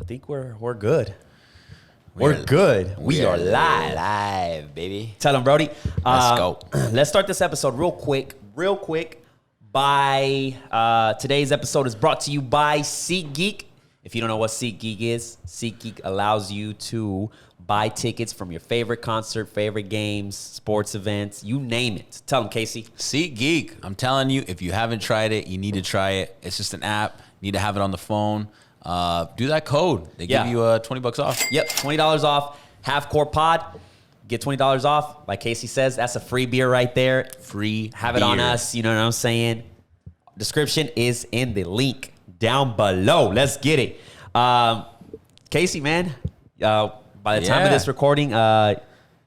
I think we're good. We're good. We are live, baby. Tell them, Brody. Let's go. Let's start this episode real quick. Today's episode is brought to you by SeatGeek. If you don't know what SeatGeek is, SeatGeek allows you to buy tickets from your favorite concert, favorite games, sports events, you name it. Tell them, Casey. SeatGeek. I'm telling you, if you haven't tried it, you need to try it. It's just an app. You need to have it on the phone. Do that code. They give you $20 off. Yep, $20 off. Half Court Pod. Get $20 off. Like Casey says, that's a free beer right there. Free Have it on us. You know what I'm saying? Description is in the link down below. Let's get it. Casey, man, by the time of this recording, it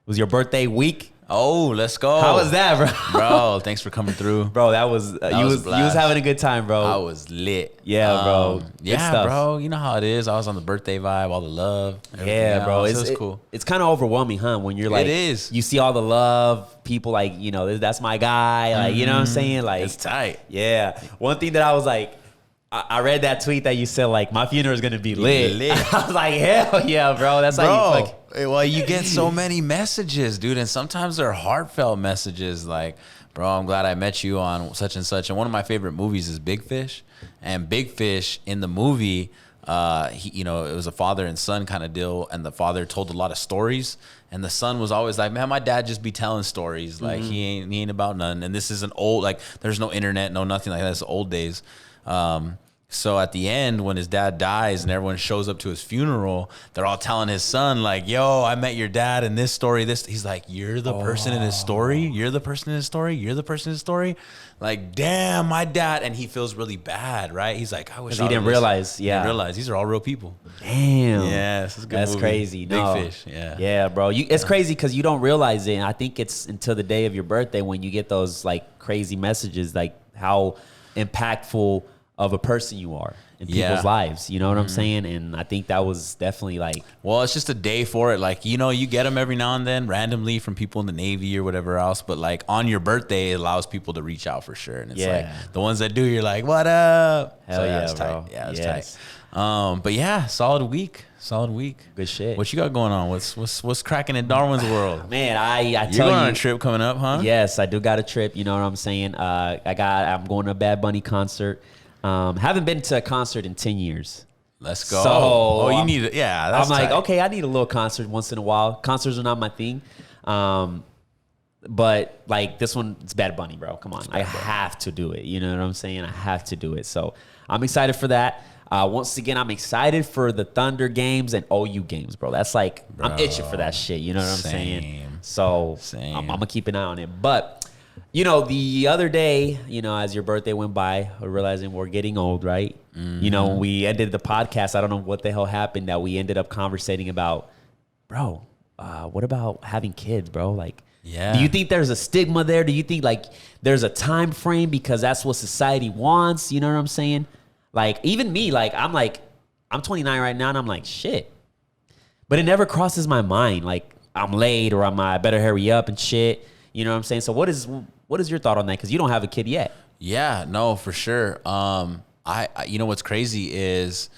was your birthday week. Oh, let's go. How was that, bro? Bro, thanks for coming through. Bro, that was you was having a good time, bro. I was lit. Yeah, bro. Good stuff. Bro. You know how it is. I was on the birthday vibe, all the love. Yeah, bro. It was cool. It's kind of overwhelming, huh? When you're like, it is. You see all the love, people like, you know, that's my guy. Like, you know what I'm saying? Like, it's tight. Yeah. One thing that I was like, I read that tweet that you said, like, my funeral is going to be lit. I was like, hell yeah, bro. That's how you well, you get so many messages, dude. And sometimes they're heartfelt messages like, bro, I'm glad I met you on such and such. And one of my favorite movies is Big Fish. And Big Fish in the movie, it was a father and son kind of deal. And the father told a lot of stories. And the son was always like, man, my dad just be telling stories. Like, he ain't about none. And this is an old, like, there's no internet, no nothing like that. It's old days. So at the end, when his dad dies and everyone shows up to his funeral, they're all telling his son, like, yo, I met your dad in this story. He's like, you're the person in his story? You're the person in his story? You're the person in his story? Like, damn, my dad. And he feels really bad, right? He's like, I wish he didn't realize. Yeah. He didn't realize. These are all real people. Damn. Yeah, this is a good That's movie. crazy. Big No. Fish. Yeah. Yeah, bro. It's crazy because you don't realize it. And I think it's until the day of your birthday when you get those, like, crazy messages, like how impactful of a person you are in people's lives. You know what I'm saying? And I think that was definitely like... Well, it's just a day for it. Like, you know, you get them every now and then randomly from people in the Navy or whatever else. But like on your birthday, it allows people to reach out for sure. And it's like the ones that do, you're like, what up? Hell yeah, it's bro. tight. Yeah, it's tight. But yeah, solid week. Good shit. What you got going on? What's cracking in Darwin's world? Man, I tell you. You're going on a trip coming up, huh? Yes, I do got a trip. You know what I'm saying? I'm going to a Bad Bunny concert. Haven't been to a concert in 10 years. Let's go. So you need it. Yeah, that's I'm like, tight. okay, I need a little concert once in a while. Concerts are not my thing. But like this one, it's Bad Bunny, bro. Come on. I have to do it. You know what I'm saying? I have to do it. So I'm excited for that. Once again, I'm excited for the Thunder games and OU games, bro. That's like, I'm itching for that shit. You know what I'm saying? So I'm going to keep an eye on it. But, you know, the other day, you know, as your birthday went by, we're realizing we're getting old, right? You know, when we ended the podcast, I don't know what the hell happened that we ended up conversating about, bro, what about having kids, bro? Like, do you think there's a stigma there? Do you think, like, there's a time frame because that's what society wants? You know what I'm saying? Like, even me, like, I'm 29 right now, and I'm like, shit. But it never crosses my mind, like, I'm late or I better hurry up and shit. You know what I'm saying? So what is your thought on that? Because you don't have a kid yet. Yeah, no, for sure. I you know what's crazy is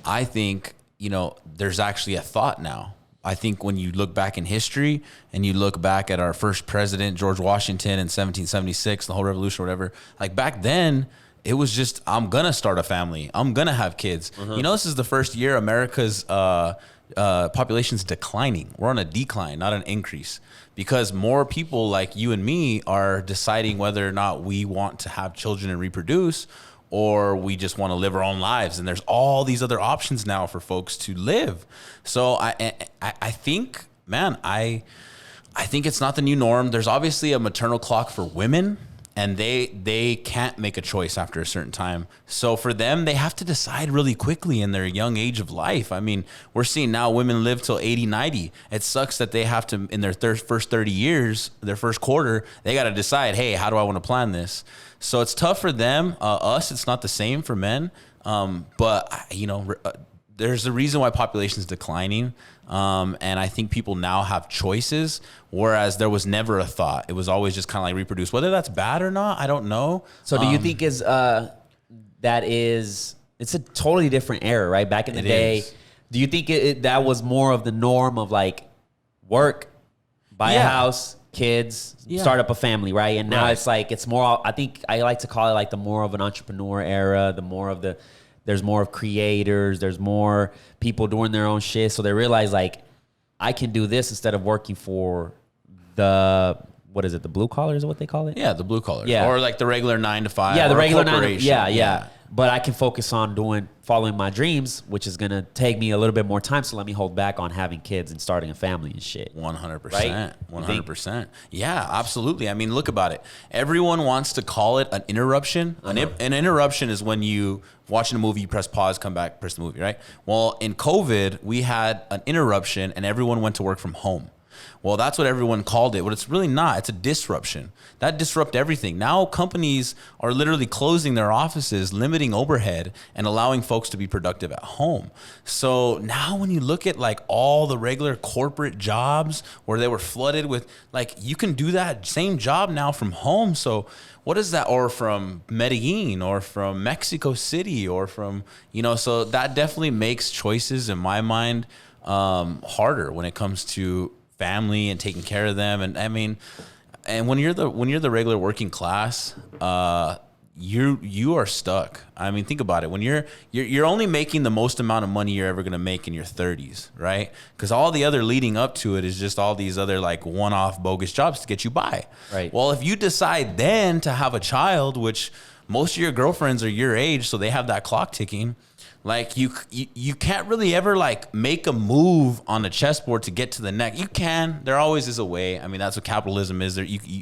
I think, you know, there's actually a thought now. I think when you look back in history and you look back at our first president, George Washington, in 1776, the whole revolution or whatever, like back then, it was just, I'm going to start a family. I'm going to have kids. You know, this is the first year America's population's declining. We're on a decline, not an increase. Because more people like you and me are deciding whether or not we want to have children and reproduce, or we just want to live our own lives. And there's all these other options now for folks to live. So I think, man, I think it's not the new norm. There's obviously a maternal clock for women, and they can't make a choice after a certain time. So for them, they have to decide really quickly in their young age of life. I mean, we're seeing now women live till 80, 90. It sucks that they have to, in their first 30 years, their first quarter, they got to decide, hey, how do I want to plan this? So it's tough for them. Us, it's not the same for men. But, you know, there's a reason why population is declining. And I think people now have choices, whereas there was never a thought. It was always just kind of like reproduce. Whether that's bad or not, I don't know. So do you think it's a totally different era, right? Back in the day, Do you think that was more of the norm of like work, buy a house, kids, start up a family, right? And now it's like, it's more, I think I like to call it like the more of an entrepreneur era, there's more of creators, there's more people doing their own shit. So they realize like, I can do this instead of working for the blue collars is what they call it? Yeah, the blue collars. Yeah. Or like the regular 9 to 5. Yeah, the regular 9 corporation. yeah. But I can focus on following my dreams, which is going to take me a little bit more time. So let me hold back on having kids and starting a family and shit. 100%. Right? 100%. Yeah, absolutely. I mean, look about it. Everyone wants to call it an interruption. An interruption is when you watching a movie, you press pause, come back, press the movie, right? Well, in COVID, we had an interruption and everyone went to work from home. Well, that's what everyone called it, but it's really not. It's a disruption. That disrupted everything. Now companies are literally closing their offices, limiting overhead, and allowing folks to be productive at home. So now when you look at like all the regular corporate jobs where they were flooded with, like, you can do that same job now from home. So what is that? Or from Medellin or from Mexico City or from, so that definitely makes choices in my mind harder when it comes to family and taking care of them. And I mean, and when you're the regular working class, you are stuck. I mean, think about it. When you're only making the most amount of money you're ever going to make in your 30s, right? Because all the other leading up to it is just all these other like one-off bogus jobs to get you by. Right. Well, if you decide then to have a child, which most of your girlfriends are your age, so they have that clock ticking. Like you can't really ever like make a move on the chessboard to get to the next. You can. There always is a way. I mean, that's what capitalism is.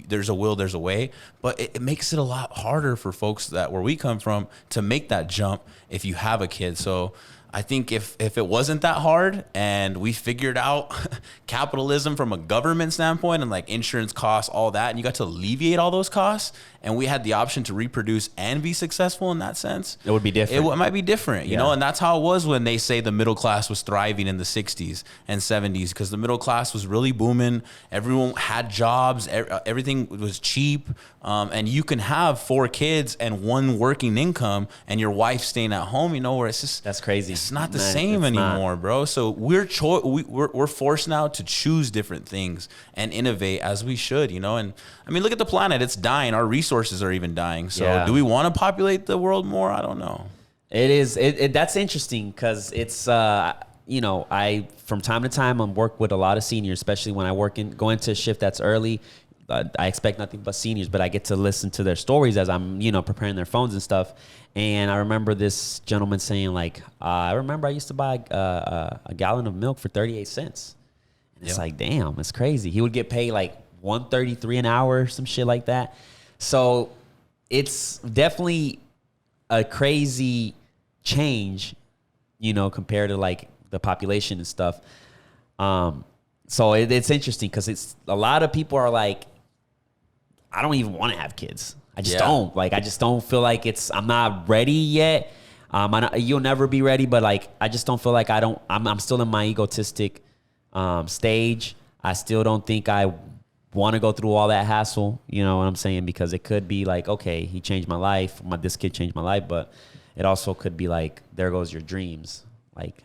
There's a will, there's a way. But it makes it a lot harder for folks that where we come from to make that jump if you have a kid. So I think if it wasn't that hard and we figured out capitalism from a government standpoint and like insurance costs, all that, and you got to alleviate all those costs, and we had the option to reproduce and be successful in that sense, it would be different. It might be different, you know, and that's how it was when they say the middle class was thriving in the 60s and 70s, because the middle class was really booming. Everyone had jobs. Everything was cheap. And you can have 4 kids and 1 working income and your wife staying at home, where it's just, that's crazy. It's not the same anymore, bro. So we're forced now to choose different things and innovate as we should, and I mean, look at the planet. It's dying. Our resources are even dying. So do we want to populate the world more? I don't know. It is. That's interesting because it's, I, from time to time, I'm work with a lot of seniors, especially when I go into a shift that's early. I expect nothing but seniors, but I get to listen to their stories as I'm, preparing their phones and stuff. And I remember this gentleman saying, like, I remember I used to buy a gallon of milk for 38 cents. And it's like, damn, it's crazy. He would get paid like $1.33 an hour, some shit like that. So it's definitely a crazy change, compared to like the population and stuff. So it's interesting because it's a lot of people are like, I don't even want to have kids. I just don't. Like, I just don't feel like I'm not ready yet. You'll never be ready, but like, I just don't feel like I'm still in my egotistic stage. I still don't think I want to go through all that hassle. You know what I'm saying? Because it could be like, okay, he changed my life. This kid changed my life, but it also could be like, there goes your dreams. Like,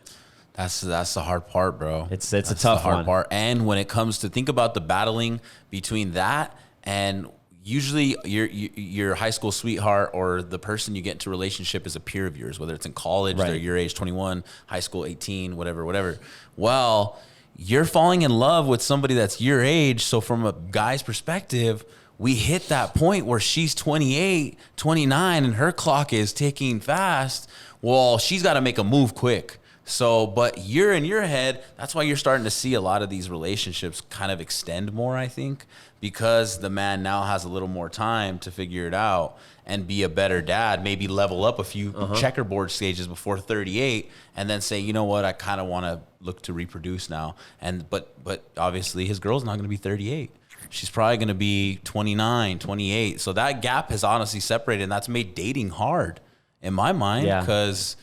that's the hard part, bro. It's a tough hard one. part. And when it comes to think about the battling between that and usually your high school sweetheart or the person you get into a relationship is a peer of yours, whether it's in college, they're your age, 21, high school, 18, whatever. Well, you're falling in love with somebody that's your age. So from a guy's perspective, we hit that point where she's 28, 29, and her clock is ticking fast. Well, she's got to make a move quick. So, but you're in your head, that's why you're starting to see a lot of these relationships kind of extend more, I think, because the man now has a little more time to figure it out and be a better dad, maybe level up a few checkerboard stages before 38 and then say, you know what, I kind of want to look to reproduce now. But obviously his girl's not going to be 38. She's probably going to be 29, 28. So that gap has honestly separated, and that's made dating hard in my mind because,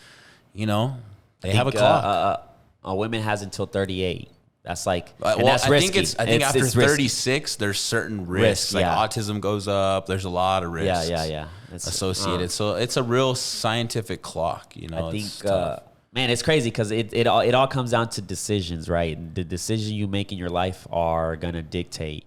they have a clock. A woman has until 38. That's like, well, that's risky. I think after 36, there's certain risks. Like autism goes up. There's a lot of risks. Yeah. It's associated. So it's a real scientific clock. I think Man, it's crazy because it all comes down to decisions, right? The decisions you make in your life are gonna dictate,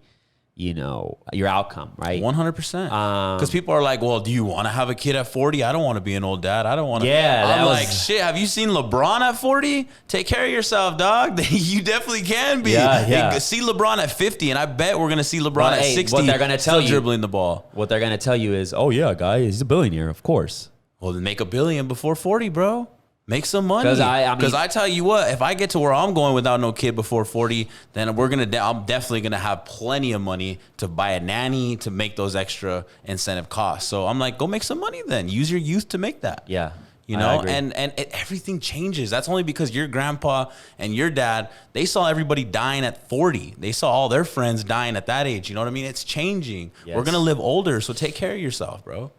your outcome, right? 100%. Because people are like, well, do you want to have a kid at 40? I don't want to be an old dad. I don't want to. Yeah, I'm like, shit, have you seen LeBron at 40? Take care of yourself, dog. You definitely can be. Yeah. See LeBron at 50, and I bet we're going to see LeBron at 60 what they're gonna tell you, dribbling the ball. What they're going to tell you is, oh, yeah, guy, he's a billionaire, of course. Well, then make $1 billion before 40, bro. Make some money. Because I tell you what, if I get to where I'm going without no kid before 40, then I'm definitely gonna have plenty of money to buy a nanny, to make those extra incentive costs. So I'm like, go make some money then. Use your youth to make that. Yeah. And everything changes. That's only because your grandpa and your dad, they saw everybody dying at 40. They saw all their friends dying at that age. You know what I mean? It's changing. Yes. We're gonna live older, so take care of yourself, bro.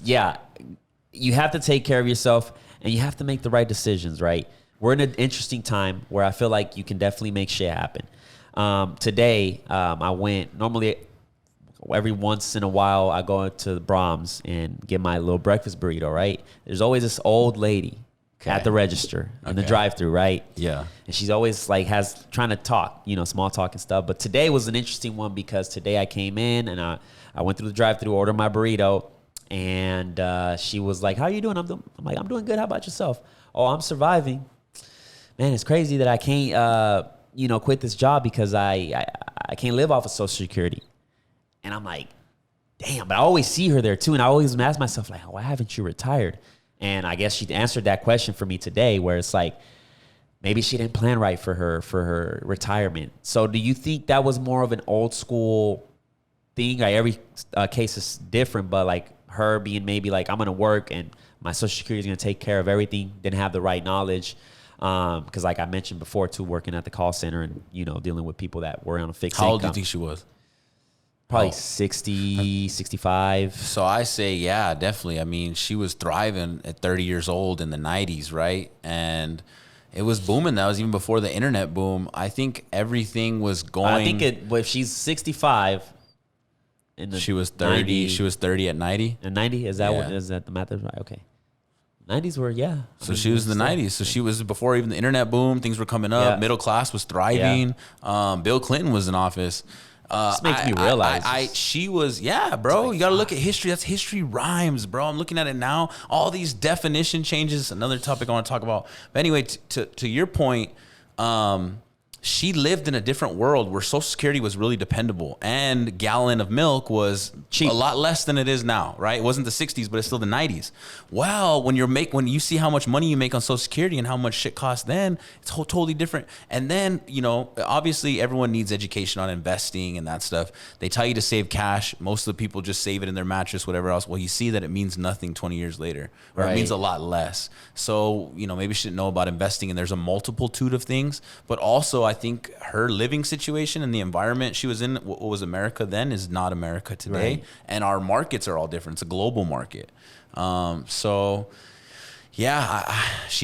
Yeah. You have to take care of yourself, and you have to make the right decisions, right? We're in an interesting time where I feel like you can definitely make shit happen. Today, I went, normally every once in a while, I go to the Brahms and get my little breakfast burrito, right? There's always this old lady at the register in the drive-thru, right? Yeah. And she's always like trying to talk, small talk and stuff. But today was an interesting one because today I came in and I went through the drive-thru, ordered my burrito. And she was like, how are you doing? I'm like, I'm doing good. How about yourself? Oh, I'm surviving. Man, it's crazy that I can't, quit this job because I can't live off of Social Security. And I'm like, damn, but I always see her there too. And I always ask myself, like, why haven't you retired? And I guess she answered that question for me today, where it's like, maybe she didn't plan right for her retirement. So do you think that was more of an old school thing? Like every case is different, but like, her being maybe like, I'm going to work and my Social Security is going to take care of everything, didn't have the right knowledge. Because like I mentioned before, too, working at the call center and, dealing with people that were on a fixed income. How old do you think she was? Probably 60, 65. So I say, yeah, definitely. I mean, she was thriving at 30 years old in the 90s, right? And it was booming. That was even before the internet boom. I think everything was going. I think if she's 65... She was 30. 90, she was 30 at 90. And 90 is that what is that the math is right? Okay, 90s were So she was in the 90s. So she was before even the internet boom. Things were coming up. Middle class was thriving. Bill Clinton was in office. This makes me realize she was bro. You got to look at history. That's history rhymes, bro. I'm looking at it now. All these definition changes. Another topic I want to talk about. But anyway, to your point. She lived in a different world where Social Security was really dependable, and a gallon of milk was cheap, a lot less than it is now, right? It wasn't the 60s, but it's still the 90s. Well, when you see how much money you make on Social Security and how much shit costs, then it's totally different. And then, obviously everyone needs education on investing and that stuff. They tell you to save cash. Most of the people just save it in their mattress, whatever else. Well, you see that it means nothing 20 years later, or it means a lot less. So, maybe she didn't know about investing, and there's a multitude of things, but also I think her living situation and the environment she was in, what was America then, is not America today. Right. And our markets are all different. It's a global market. She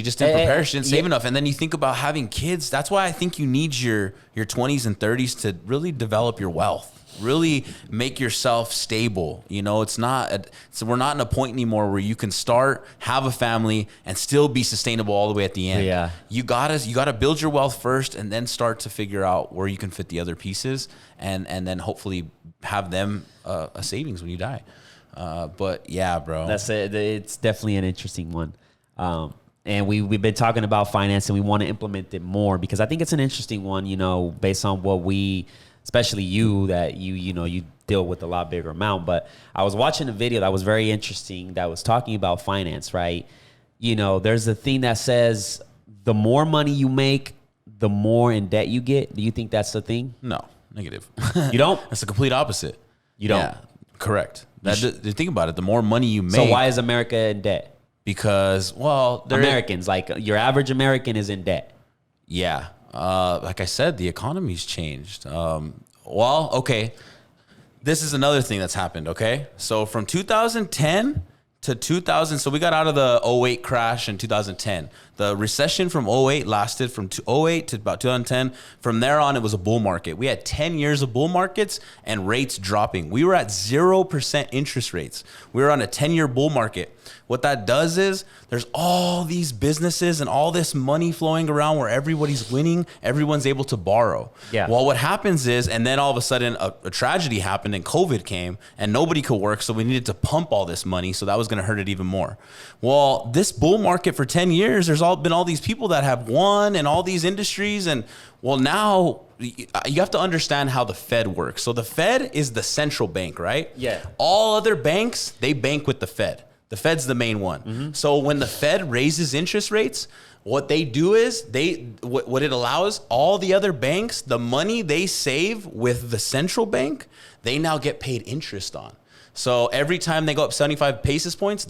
just didn't prepare. She didn't save enough. And then you think about having kids. That's why I think you need your 20s and 30s to really develop your wealth. Really make yourself stable. It's not. So we're not in a point anymore where you can start, have a family, and still be sustainable all the way at the end. Yeah. You gotta build your wealth first, and then start to figure out where you can fit the other pieces, and then hopefully have them a savings when you die. But yeah, bro, that's it. It's definitely an interesting one. And we've been talking about finance, and we want to implement it more because I think it's an interesting one. Based on what we. Especially you deal with a lot bigger amount. But I was watching a video that was very interesting that was talking about finance, right? There's a thing that says the more money you make, the more in debt you get. Do you think that's the thing? No, negative. You don't? That's the complete opposite. You don't? Yeah, correct. Think about it. The more money you make. So why is America in debt? Because, Americans, like your average American is in debt. Yeah. Like I said, the economy's changed. Okay. This is another thing that's happened, okay? So from 2010 to 2000, so we got out of the 08 crash in 2010. The recession from '08 lasted from '08 to about 2010. From there on, it was a bull market. We had 10 years of bull markets and rates dropping. We were at 0% interest rates. We were on a 10-year bull market. What that does is there's all these businesses and all this money flowing around where everybody's winning. Everyone's able to borrow. Yeah. Well, what happens is, and then all of a sudden a tragedy happened and COVID came and nobody could work. So we needed to pump all this money. So that was going to hurt it even more. Well, this bull market for 10 years, there's been all these people that have won and all these industries. And well, now you have to understand how the Fed works. So the Fed is the central bank, right? Yeah. All other banks, they bank with the Fed. The Fed's the main one. Mm-hmm. So when the Fed raises interest rates, what they do is what it allows all the other banks, the money they save with the central bank, they now get paid interest on. So every time they go up 75 basis points,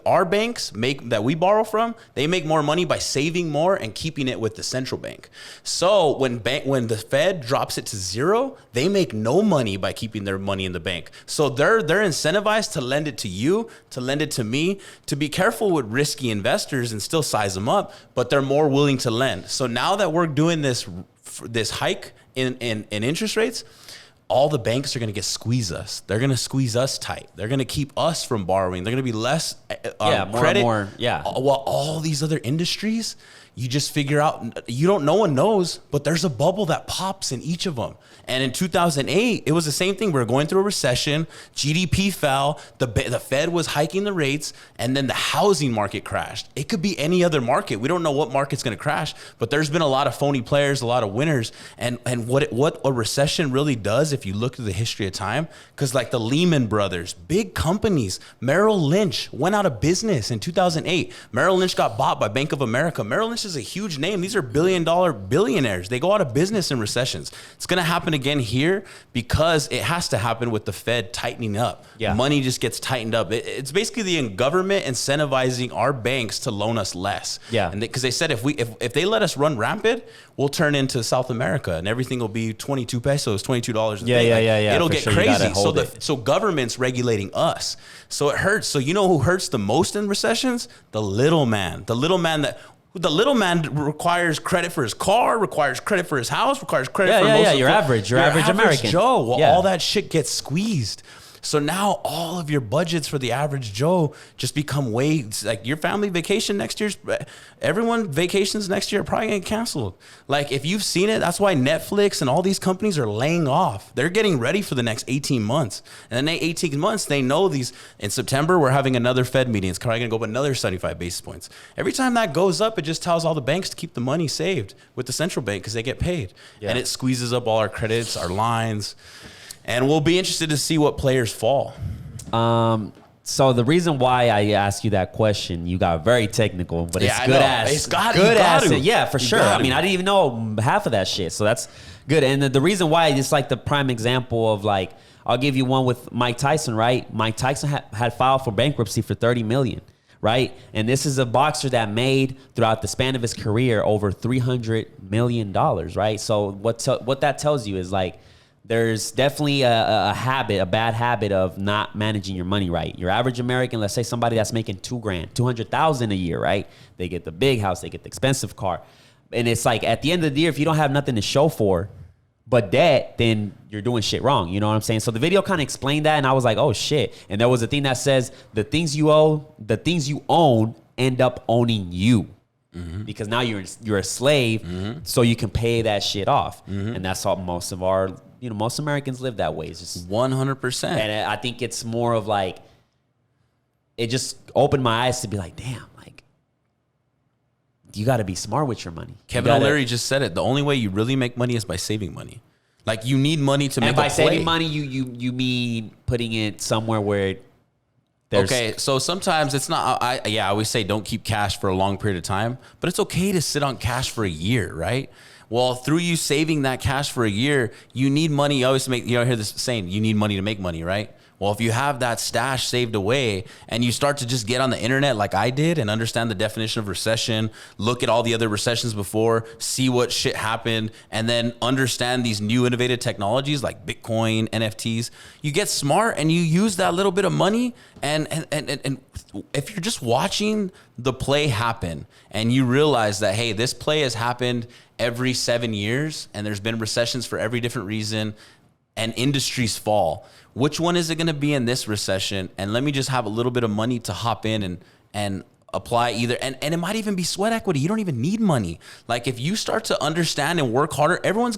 our banks that we borrow from, they make more money by saving more and keeping it with the central bank. So when the Fed drops it to zero, they make no money by keeping their money in the bank. So they're incentivized to lend it to you, to lend it to me, to be careful with risky investors and still size them up, but they're more willing to lend. So now that we're doing this hike in interest rates, all the banks are going to squeeze us. They're going to squeeze us tight. They're going to keep us from borrowing. They're going to be less credit. More. While all these other industries, you just figure out, no one knows, but there's a bubble that pops in each of them. And in 2008, it was the same thing. We were going through a recession. GDP fell. The Fed was hiking the rates, and then the housing market crashed. It could be any other market. We don't know what market's going to crash, but there's been a lot of phony players, a lot of winners. And what a recession really does, if you look at the history of time, because like the Lehman Brothers, big companies, Merrill Lynch went out of business in 2008. Merrill Lynch got bought by Bank of America. Merrill Lynch is a huge name. These are billion-dollar billionaires. They go out of business in recessions. It's going to happen again here because it has to happen with the Fed tightening up. Yeah. Money just gets tightened up. It's basically the government incentivizing our banks to loan us less. Yeah. And because they said if they let us run rampant, we'll turn into South America and everything will be 22 pesos, $22 a day. Yeah. It'll For get sure, crazy. so So government's regulating us. So it hurts. So you know who hurts the most in recessions? The little man. The little man requires credit for his car, requires credit for his house, requires credit for most of your average American. Joe. Well, all that shit gets squeezed. So now all of your budgets for the average Joe just become like your family vacation next year's, everyone vacations next year are probably getting canceled. Like if you've seen it, that's why Netflix and all these companies are laying off. They're getting ready for the next 18 months. And then 18 months, they know in September, we're having another Fed meeting. It's probably going to go up another 75 basis points. Every time that goes up, it just tells all the banks to keep the money saved with the central bank because they get paid. Yeah. And it squeezes up all our credits, our lines. And we'll be interested to see what players fall. So the reason why I asked you that question, you got very technical, but it's good ass. It's got to. Yeah, for sure. I mean, I didn't even know half of that shit. So that's good. And the reason why it's like the prime example of like, I'll give you one with Mike Tyson, right? Mike Tyson had filed for bankruptcy for $30 million. Right. And this is a boxer that made throughout the span of his career over $300 million. Right. So what that tells you is like, there's definitely a bad habit of not managing your money right. Your average American, let's say somebody that's making $2,000, $200,000 a year, right? They get the big house, they get the expensive car. And it's like at the end of the year, if you don't have nothing to show for but debt, then you're doing shit wrong. You know what I'm saying? So the video kind of explained that, and I was like, oh shit. And there was a thing that says the things you own end up owning you. Mm-hmm. Because now you're a slave, mm-hmm. so you can pay that shit off. Mm-hmm. And that's how most Americans live that way. It's just 100%. And I think it's more of like, it just opened my eyes to be like, damn, like, you got to be smart with your money. Kevin O'Leary just said it. The only way you really make money is by saving money. Like you need money to make a play. And by saving money, you mean putting it somewhere where okay, so sometimes it's not, I always say don't keep cash for a long period of time, but it's okay to sit on cash for a year, right? Well, through you saving that cash for a year, you need money. You always hear this saying, you need money to make money, right? Well, if you have that stash saved away and you start to just get on the internet like I did and understand the definition of recession, look at all the other recessions before, see what shit happened, and then understand these new innovative technologies like Bitcoin, NFTs, you get smart and you use that little bit of money. And if you're just watching the play happen and you realize that, hey, this play has happened every 7 years and there's been recessions for every different reason and industries fall, which one is it going to be in this recession? And let me just have a little bit of money to hop in and apply either. And it might even be sweat equity. You don't even need money. Like if you start to understand and work harder, everyone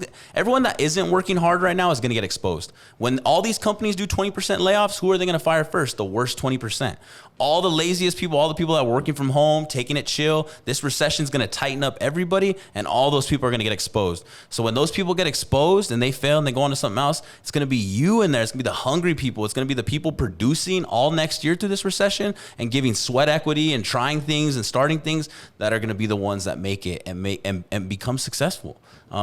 that isn't working hard right now is going to get exposed. When all these companies do 20% layoffs, who are they going to fire first? The worst 20%. All the laziest people, all the people that are working from home, taking it chill, this recession is going to tighten up everybody, and all those people are going to get exposed. So when those people get exposed and they fail and they go on to something else, it's going to be you in there. It's going to be the hungry people. It's going to be the people producing all next year through this recession and giving sweat equity and trying things and starting things that are going to be the ones that make it and become successful.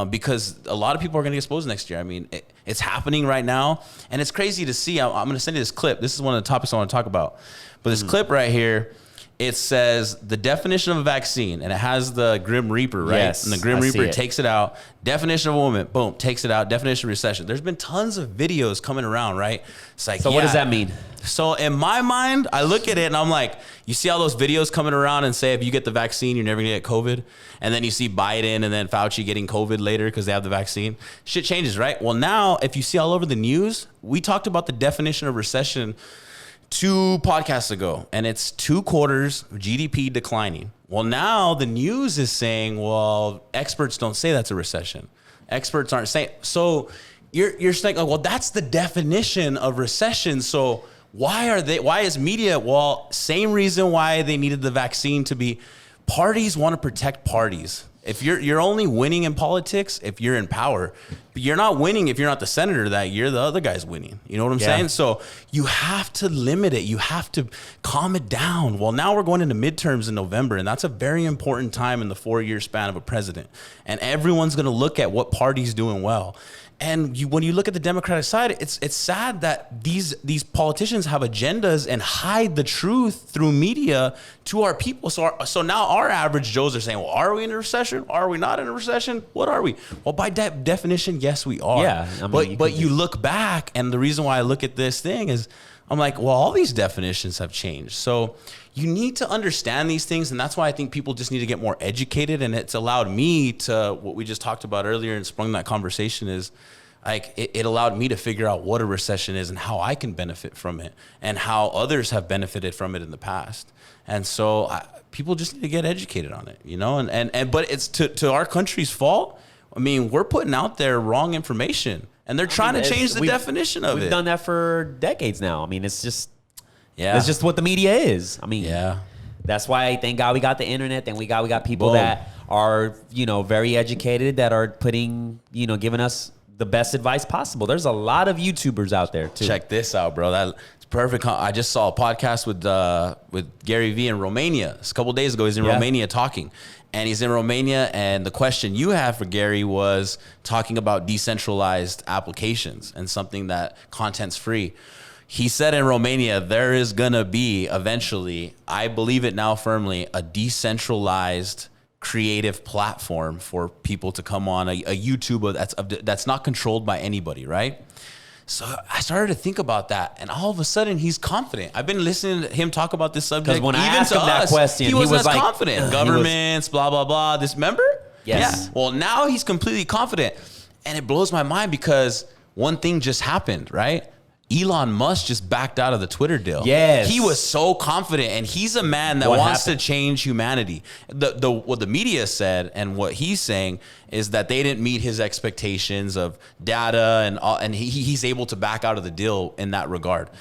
Because a lot of people are going to get exposed next year. I mean, it's happening right now, and it's crazy to see. I'm going to send you this clip. This is one of the topics I want to talk about. But this clip right here, it says the definition of a vaccine, and it has the Grim Reaper, right? Yes, and the Grim I Reaper see it. takes it out. Definition of a woman, boom, takes it out. Definition of recession. There's been tons of videos coming around, right? It's like, So what does that mean? So in my mind, I look at it and I'm like, you see all those videos coming around and say if you get the vaccine, you're never gonna get COVID. And then you see Biden and then Fauci getting COVID later because they have the vaccine. Shit changes, right? Well, now if you see all over the news, we talked about the definition of recession 2 podcasts ago, and it's 2 quarters of GDP declining. Well, now the news is saying, well, experts don't say that's a recession. Experts aren't saying. So you're saying, oh, well, that's the definition of recession. So why is media? Well, same reason why they needed the vaccine to be. Parties want to protect parties. If you're only winning in politics if you're in power, but you're not winning if you're not the senator that year, the other guy's winning. You know what I'm saying? So you have to limit it. You have to calm it down. Well, now we're going into midterms in November, and that's a very important time in the 4-year span of a president. And everyone's going to look at what party's doing well. And when you look at the Democratic side, it's sad that these politicians have agendas and hide the truth through media to our people. So now our average Joes are saying, well, are we in a recession? Are we not in a recession? What are we? Well, by definition, yes, we are. Yeah, I mean, but you look back, and the reason why I look at this thing is I'm like, well, all these definitions have changed. So you need to understand these things, and that's why I think people just need to get more educated. And it's allowed me to, what we just talked about earlier and sprung that conversation is, like it allowed me to figure out what a recession is and how I can benefit from it and how others have benefited from it in the past. And so people just need to get educated on it, you know, but it's to our country's fault. I mean, we're putting out there wrong information, and they're trying to change the definition of it. We've done that for decades now. I mean, it's just what the media is. I mean, that's why thank God we got the internet. And we got people that are, very educated, that are putting, giving us the best advice possible. There's a lot of YouTubers out there too. Check this out, bro. That's perfect. I just saw a podcast with Gary Vee in Romania. It's a couple days ago. He's in Romania talking. And he's in Romania, and the question you have for Gary was talking about decentralized applications and something that content's free. He said in Romania, there is going to be eventually, I believe it now firmly, a decentralized creative platform for people to come on, a YouTuber that's not controlled by anybody, right? So I started to think about that, and all of a sudden he's confident. I've been listening to him talk about this subject. Because when I asked him that question, he was like, confident. Governments, blah, blah, blah. This, remember? Yes. Yeah. Well, now he's completely confident, and it blows my mind because one thing just happened, right? Elon Musk just backed out of the Twitter deal. Yes. He was so confident, and he's a man that wants to change humanity. What the media said and what he's saying is that they didn't meet his expectations of data, and he's able to back out of the deal in that regard.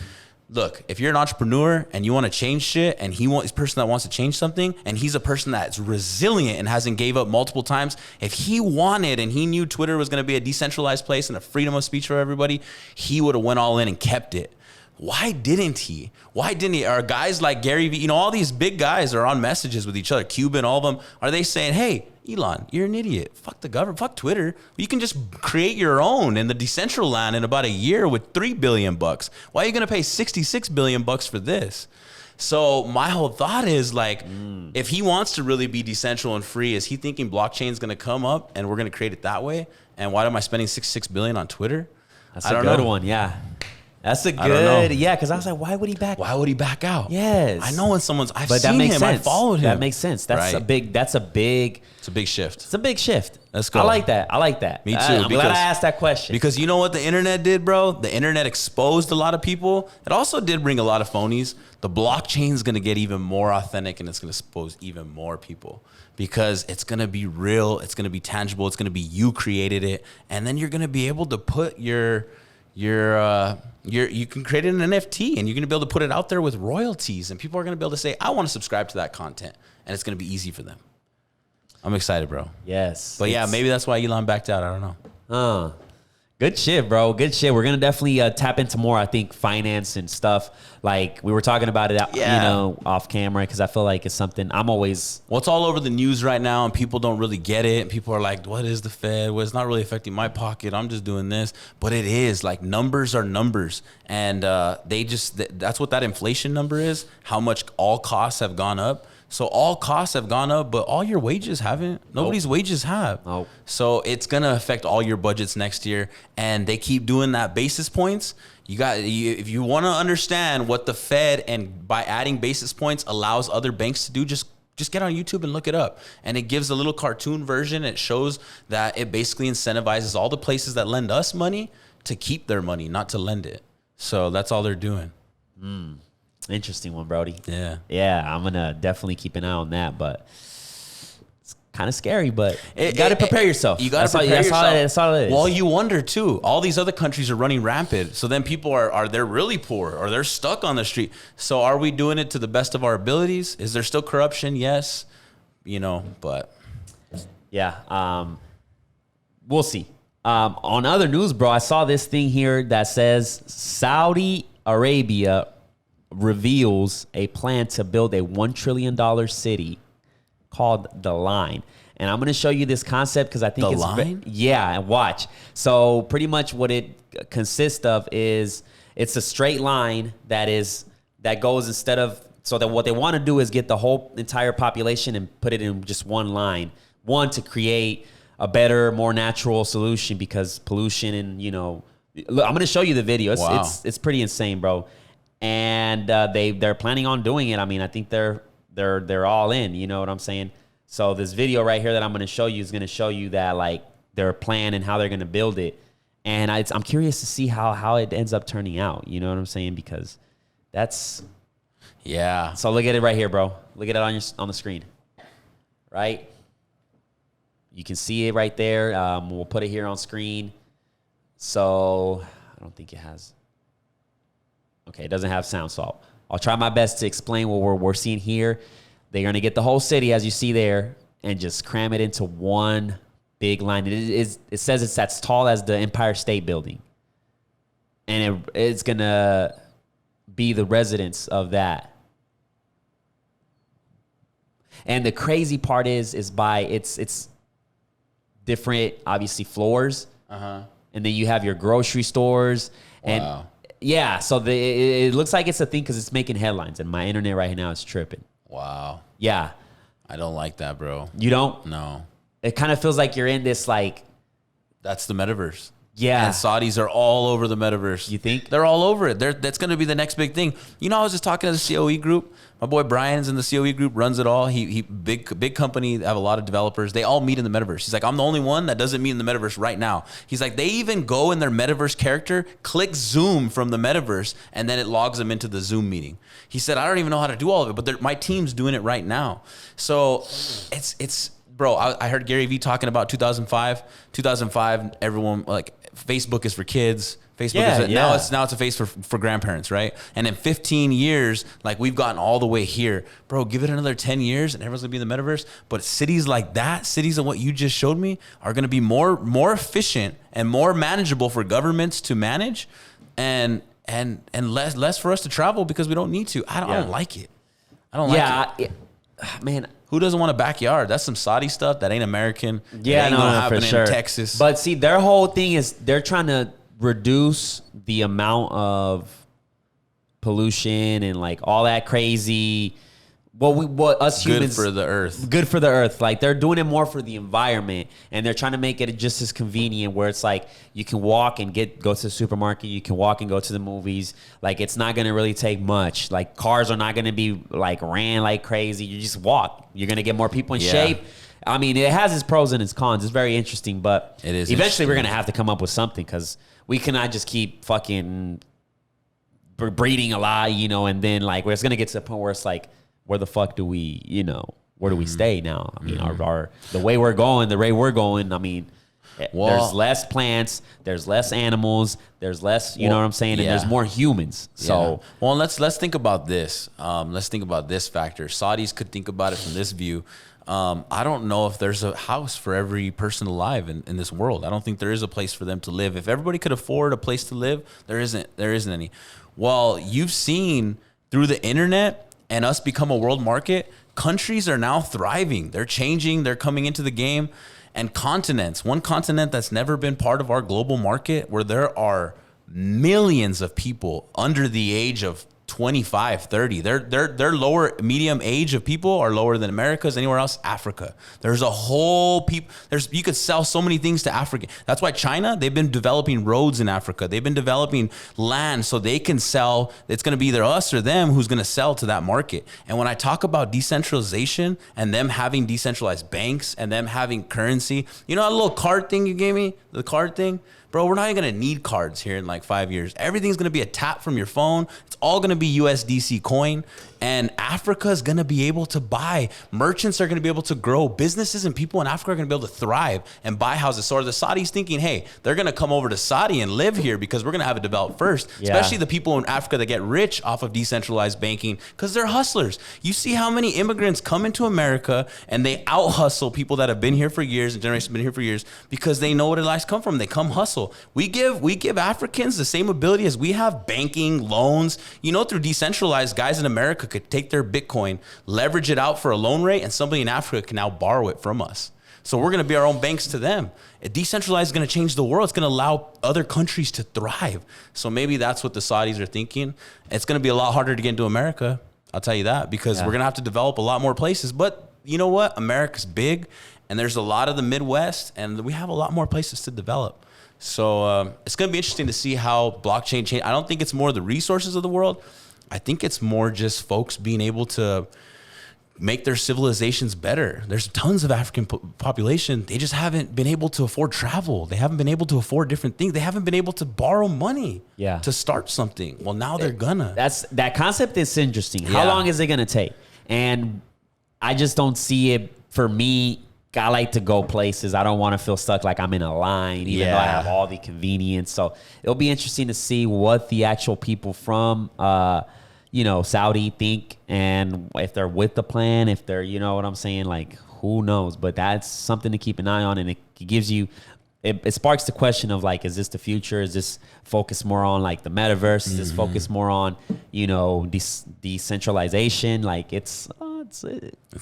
Look, if you're an entrepreneur and you want to change shit, and he's a person that wants to change something, and he's a person that's resilient and hasn't gave up multiple times, if he wanted and he knew Twitter was going to be a decentralized place and a freedom of speech for everybody, he would have went all in and kept it. Why didn't he? Are guys like Gary Vee, all these big guys are on messages with each other, Cuban, all of them, are they saying, hey, Elon, you're an idiot. Fuck the government. Fuck Twitter. You can just create your own in the Decentraland in about a year with $3 billion. Why are you going to pay $66 billion for this? So my whole thought is like, if he wants to really be decentral and free, is he thinking blockchain is going to come up and we're going to create it that way? And why am I spending $66 billion on Twitter? That's a good one. Yeah. That's a good, yeah, because I was like, why would he back? Why would he back out? Yes. I know when someone's, I've but seen that makes him, sense. I followed him. That makes sense. That's a big It's a big shift. It's a big shift. Let's go. I like that. Me too. I'm glad I asked that question. Because you know what the internet did, bro? The internet exposed a lot of people. It also did bring a lot of phonies. The blockchain is going to get even more authentic and it's going to expose even more people because it's going to be real. It's going to be tangible. It's going to be you created it. And then you're going to be able to put you can create an NFT and you're going to be able to put it out there with royalties and people are going to be able to say, I want to subscribe to that content and it's going to be easy for them. I'm excited, bro. Yes. But yeah, maybe that's why Elon backed out. I don't know. Good shit, bro. Good shit. We're going to definitely tap into more, I think, finance and stuff. Like we were talking about it, off camera because I feel like it's something I'm always. Well, it's all over the news right now and people don't really get it. And people are like, what is the Fed? Well, it's not really affecting my pocket. I'm just doing this. But it is. Like numbers are numbers. And that's what that inflation number is, how much all costs have gone up. So all costs have gone up, but all your wages haven't. Nobody's wages have. Nope. So it's going to affect all your budgets next year. And they keep doing that basis points. If you want to understand what the Fed and by adding basis points allows other banks to do, just get on YouTube and look it up. And it gives a little cartoon version. It shows that it basically incentivizes all the places that lend us money to keep their money, not to lend it. So that's all they're doing. Interesting one, Brody. Yeah, I'm gonna definitely keep an eye on that, but it's kind of scary. But you got to prepare yourself. You got to prepare yourself. That's all it is. Well, you wonder too. All these other countries are running rampant, so then people are they're really poor or they're stuck on the street. So are we doing it to the best of our abilities? Is there still corruption? Yes, but yeah, we'll see. On other news, bro, I saw this thing here that says Saudi Arabia reveals a plan to build a $1 trillion city called The Line. And I'm going to show you this concept because I think The Line? Yeah, and watch. So pretty much what it consists of is it's a straight line that goes instead of, so that what they want to do is get the whole entire population and put it in just one line. One, to create a better, more natural solution because pollution and, look, I'm going to show you the video. It's pretty insane, bro. And they're planning on doing it. I mean, I think they're all in. You know what I'm saying? So this video right here that I'm going to show you is going to show you that like their plan and how they're going to build it. And I'm curious to see how it ends up turning out. You know what I'm saying? Because that's So look at it right here, bro. Look at it on the screen, right? You can see it right there. We'll put it here on screen. So I don't think it has. Okay, it doesn't have sound, so I'll try my best to explain what we're seeing here. They're going to get the whole city, as you see there, and just cram it into one big line. It says it's as tall as the Empire State Building. And it's going to be the residence of that. And the crazy part is it's different, obviously, floors. And then you have your grocery stores. And wow. Yeah, so it looks like it's a thing because it's making headlines, and my internet right now is tripping. Wow. Yeah. I don't like that, bro. You don't? No. It kind of feels like you're in this, like... That's the metaverse. Yeah. And Saudis are all over the metaverse. You think? They're all over it. That's going to be the next big thing. I was just talking to the COE group. My boy Brian's in the COE group, runs it all. He big company, have a lot of developers. They all meet in the metaverse. He's like, I'm the only one that doesn't meet in the metaverse right now. He's like, they even go in their metaverse character, click Zoom from the metaverse, and then it logs them into the Zoom meeting. He said, I don't even know how to do all of it, but my team's doing it right now. So it's bro, I heard Gary Vee talking about 2005. 2005, everyone, like, Facebook is for kids. Facebook is now it's a face for grandparents, right? And in 15 years, like, we've gotten all the way here. Bro, give it another 10 years and everyone's gonna be in the metaverse. But cities like that, cities of what you just showed me, are gonna be more efficient and more manageable for governments to manage, and less for us to travel because we don't need to. I don't like it. I don't like it. man. Who doesn't want a backyard? That's some Saudi stuff that ain't American. Yeah, ain't gonna happen for sure. in Texas. But see, their whole thing is they're trying to reduce the amount of pollution and like all that crazy. What us humans good for the earth. Good for the earth. Like they're doing it more for the environment, and they're trying to make it just as convenient. Where it's like you can walk and go to the supermarket. You can walk and go to the movies. Like it's not gonna really take much. Like cars are not gonna be like ran like crazy. You just walk. You're gonna get more people in shape. I mean, it has its pros and its cons. It's very interesting, but it is. Eventually, we're gonna have to come up with something because we cannot just keep fucking breeding a lot, and then like it's gonna get to the point where it's like, where the fuck do we, where do we stay now? I mean, the way we're going, I mean, there's less plants, there's less animals, there's less, you know what I'm saying? And there's more humans. So, well, let's think about this. Let's think about this factor. Saudis could think about it from this view. I don't know if there's a house for every person alive in this world. I don't think there is a place for them to live. If everybody could afford a place to live, there isn't any. Well, you've seen through the internet and us become a world market, countries are now thriving. They're changing. They're coming into the game. And continents, one continent that's never been part of our global market, where there are millions of people under the age of 25, 30. Their lower medium age of people are lower than America's, anywhere else. Africa. There's a whole you could sell so many things to Africa. That's why China, they've been developing roads in Africa. They've been developing land so they can sell. It's going to be either us or them who's going to sell to that market. And when I talk about decentralization and them having decentralized banks and them having currency, that little card thing you gave me, the card thing, bro, we're not even going to need cards here in like 5 years. Everything's going to be a tap from your phone. It's all going to be USDC coin. And Africa is going to be able to buy. Merchants are going to be able to grow. Businesses and people in Africa are going to be able to thrive and buy houses. So are the Saudis thinking, hey, they're going to come over to Saudi and live here because we're going to have it developed first. Yeah. Especially the people in Africa that get rich off of decentralized banking because they're hustlers. You see how many immigrants come into America and they out hustle people that have been here for years and generations have been here for years because they know where their lives come from. They come hustle. We give Africans the same ability as we have banking, loans. Through decentralized, guys in America could take their Bitcoin, leverage it out for a loan rate, and somebody in Africa can now borrow it from us. So we're going to be our own banks to them. Decentralized is going to change the world. It's going to allow other countries to thrive. So maybe that's what the Saudis are thinking. It's going to be a lot harder to get into America. I'll tell you that because we're going to have to develop a lot more places. But you know what? America's big, and there's a lot of the Midwest, and we have a lot more places to develop. So it's going to be interesting to see how blockchain change. I don't think it's more the resources of the world. I think it's more just folks being able to make their civilizations better. There's tons of African population. They just haven't been able to afford travel. They haven't been able to afford different things. They haven't been able to borrow money to start something. Well, now they're gonna. That concept is interesting. How long is it going to take? And I just don't see it for me. I like to go places. I don't want to feel stuck like I'm in a line, even though I have all the convenience. So it'll be interesting to see what the actual people from, Saudi think, and if they're with the plan, if they're, you know what I'm saying, like who knows? But that's something to keep an eye on, and it gives you. It sparks the question of like, is this the future? Is this focused more on like the metaverse? Is this focused more on, decentralization? Like it's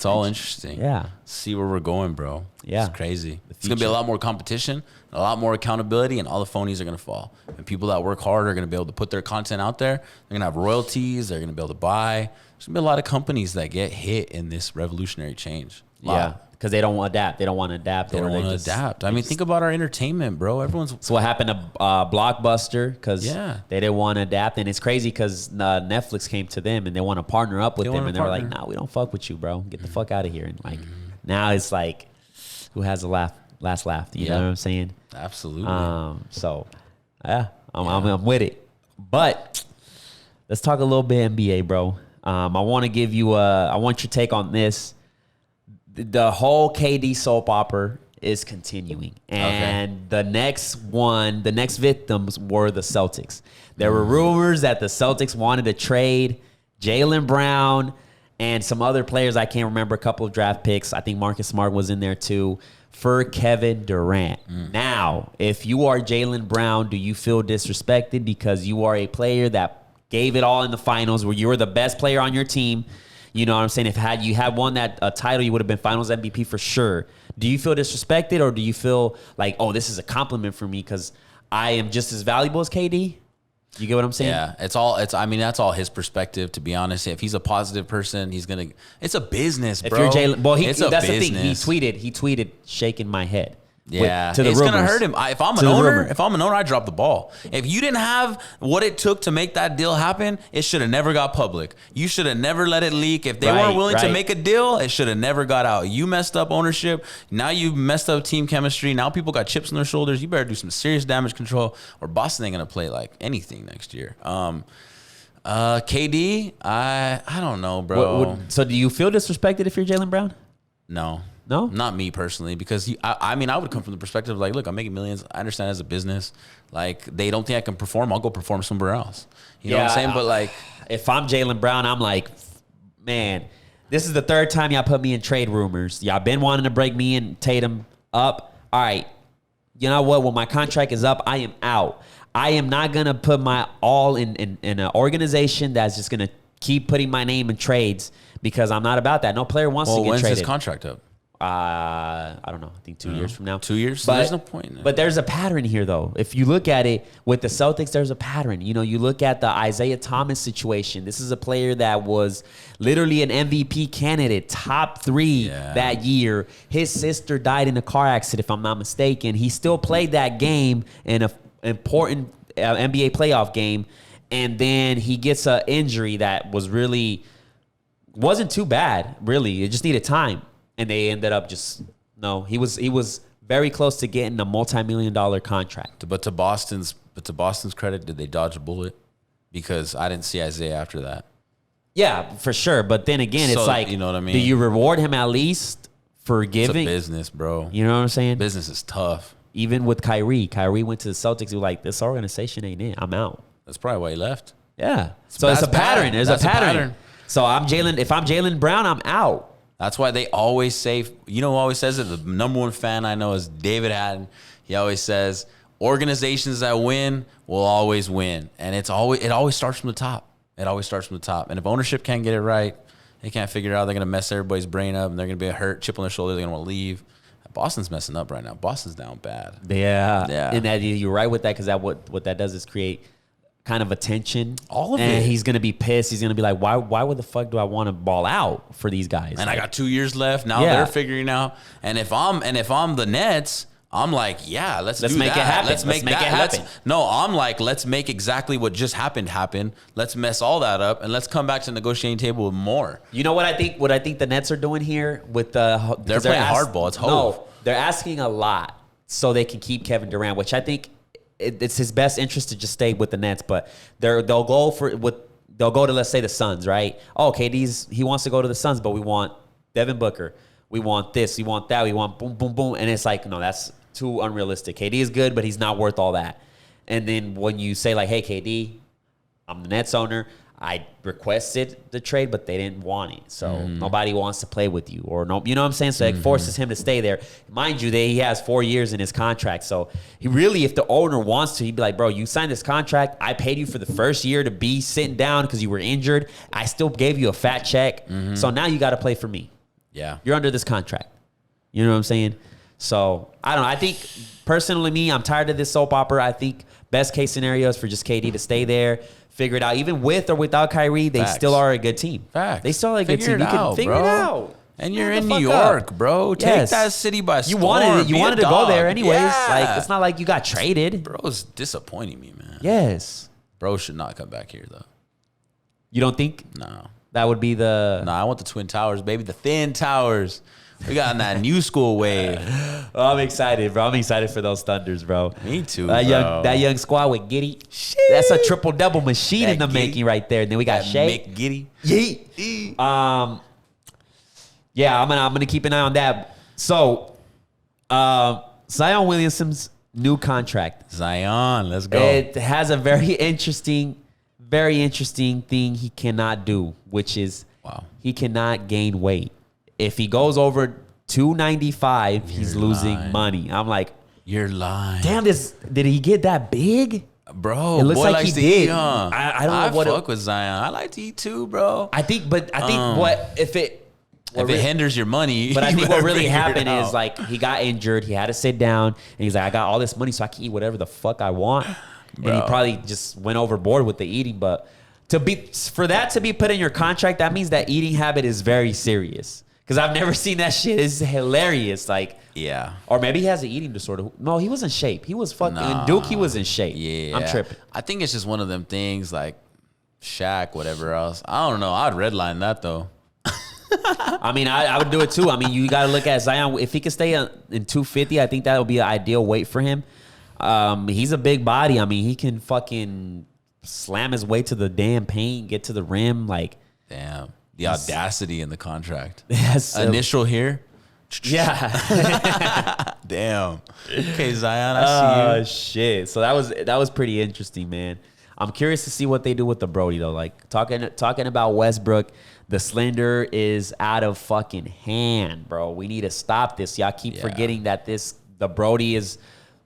all interesting. Yeah. See where we're going, bro. Yeah. It's crazy. It's going to be a lot more competition, a lot more accountability, and all the phonies are going to fall. And people that work hard are going to be able to put their content out there. They're going to have royalties. They're going to be able to buy. There's going to be a lot of companies that get hit in this revolutionary change. Yeah. Because they don't want to adapt. They don't want to adapt. They don't want to adapt. I mean, think about our entertainment, bro. So what happened to Blockbuster? Because they didn't want to adapt. And it's crazy because Netflix came to them and they want to partner up with them. And they were like, nah, we don't fuck with you, bro. Get the fuck out of here. And like, now it's like, who has the last laugh? You know what I'm saying? Absolutely. I'm with it. But let's talk a little bit NBA, bro. I want to give you I want your take on this. The whole KD soap opera is continuing. And the next victims were the Celtics. There were rumors that the Celtics wanted to trade Jaylen Brown and some other players. I can't remember, a couple of draft picks. I think Marcus Smart was in there too, for Kevin Durant. Now, if you are Jaylen Brown, do you feel disrespected because you are a player that gave it all in the finals, where you were the best player on your team? You know what I'm saying? If you had won that title, you would have been Finals MVP for sure. Do you feel disrespected, or do you feel like, oh, this is a compliment for me because I am just as valuable as KD? You get what I'm saying? Yeah, I mean, that's all his perspective, to be honest. If he's a positive person, it's a business, bro. If you're Jaylen, well, that's business. the thing. He tweeted shaking my head. Yeah, to the it's rumors. gonna hurt him. If I'm an owner, I drop the ball. If you didn't have what it took to make that deal happen, it should have never got public. You should have never let it leak. If they weren't willing to make a deal, it should have never got out. You messed up ownership. Now you messed up team chemistry. Now people got chips on their shoulders. You better do some serious damage control, or Boston ain't gonna play like anything next year. KD, I don't know, bro. So do you feel disrespected if you're Jaylen Brown? No. No? Not me personally, because I mean, I would come from the perspective of like, look, I'm making millions. I understand as a business, like, they don't think I can perform. I'll go perform somewhere else. You know what I'm saying? But like, if I'm Jaylen Brown, I'm like, man, this is the third time y'all put me in trade rumors. Y'all been wanting to break me and Tatum up. All right. You know what? When my contract is up, I am out. I am not going to put my all in an organization that's just going to keep putting my name in trades, because I'm not about that. No player wants to get traded. When's his contract up? I don't know. I think 2 years from now. 2 years? But there's no point. But there's a pattern here, though. If you look at it with the Celtics, there's a pattern. You know, you look at the Isaiah Thomas situation. This is a player that was literally an MVP candidate, top 3 that year. His sister died in a car accident, if I'm not mistaken. He still played that game in an important NBA playoff game. And then he gets an injury that wasn't too bad, really. It just needed time. And they ended up he was very close to getting a multi-million-dollar contract. But to Boston's credit, did they dodge a bullet? Because I didn't see Isaiah after that. Yeah, for sure. But then again, it's like, you know what I mean? Do you reward him at least for giving? It's a business, bro. You know what I'm saying? Business is tough. Even with Kyrie went to the Celtics. He was like, this organization ain't it. I'm out. That's probably why he left. Yeah. So it's a pattern. There's a pattern. So if I'm Jaylen Brown, I'm out. That's why they always say, you know who always says it? The number one fan I know is David Hatton. He always says, organizations that win will always win. And it always starts from the top. It always starts from the top. And if ownership can't get it right, they can't figure it out, they're going to mess everybody's brain up, and they're going to be a hurt, chip on their shoulder, they're going to want to leave. Boston's messing up right now. Boston's down bad. Yeah. And that you're right with that, because what that does is create kind of attention. All of it. And he's going to be pissed. He's going to be like, why would the fuck do I want to ball out for these guys? And I got 2 years left. Now they're figuring out. And if I'm the Nets, I'm like, yeah, let's make it happen. Let's make it happen. I'm like, let's make exactly what just happened happen. Let's mess all that up, and let's come back to the negotiating table with more. You know what I think? What I think the Nets are doing here with they're playing hardball. It's hope. No, they're asking a lot so they can keep Kevin Durant, which I think it's his best interest to just stay with the Nets. But they'll go to, let's say, the Suns, right? Oh, KD's he wants to go to the Suns, but we want Devin Booker. We want this. We want that. We want boom, boom, boom. And it's like, no, that's too unrealistic. KD is good, but he's not worth all that. And then when you say like, hey, KD, I'm the Nets owner. I requested the trade, but they didn't want it. So nobody wants to play with you, or no, you know what I'm saying? So it forces him to stay there. Mind you, he has 4 years in his contract. So he really, if the owner wants to, he'd be like, bro, you signed this contract. I paid you for the first year to be sitting down because you were injured. I still gave you a fat check. So now you got to play for me. Yeah. You're under this contract. You know what I'm saying? So I don't know. I think personally, I'm tired of this soap opera. I think best case scenario is for just KD to stay there, figure it out. Even with or without Kyrie, they still are a good team. Facts. They still are a good team. You can figure it out. And you're in New York, bro. Take that city by storm. You wanted to go there anyways. Yeah. Like, it's not like you got traded. Bro's disappointing me, man. Yes. Bro should not come back here, though. You don't think? No. That would be the... No, I want the Twin Towers, baby. The Thin Towers. We got in that new school wave. Oh, I'm excited, bro. I'm excited for those Thunders, bro. Me too, bro. That young squad with Giddey. Shit. That's a triple-double machine that in the making right there. And then we got Shea. Giddey. Yeet. Yeah, I'm gonna keep an eye on that. So, Zion Williamson's new contract. Zion, let's go. It has a very interesting thing he cannot do, which is he cannot gain weight. If he goes over 295, he's losing money. I'm like, you're lying. Damn, did he get that big? Bro, It looks boy like likes he to did. eat, huh? I don't know what. I fuck with Zion. I like to eat too, bro. I think what if it. If it hinders your money, But I you think what better really figure it happened is out. like he got injured. He had to sit down, and he's like, "I got all this money, so I can eat whatever the fuck I want." And he Bro. probably just went overboard with the eating. But for that to be put in your contract, that means that eating habit is very serious. Because I've never seen that shit. It's hilarious. Like, Yeah. or maybe he has an eating disorder. No, he was in shape. He was fucking. Nah. In Duke, he was in shape. Yeah. I'm tripping. I think it's just one of them things like Shaq, whatever else. I don't know. I'd redline that though. I mean, I would do it too. I mean, you got to look at Zion. If he could stay in 250, I think that would be an ideal weight for him. He's a big body. I mean, he can fucking slam his way to the damn paint, get to the rim. Like, Damn. The audacity in the contract. yes, Initial here. yeah. Damn. Okay, Zion, I see you. Shit. So that was pretty interesting, man. I'm curious to see what they do with the Brody though. Like talking about Westbrook, the slender is out of fucking hand, bro. We need to stop this. Y'all keep forgetting that the Brody is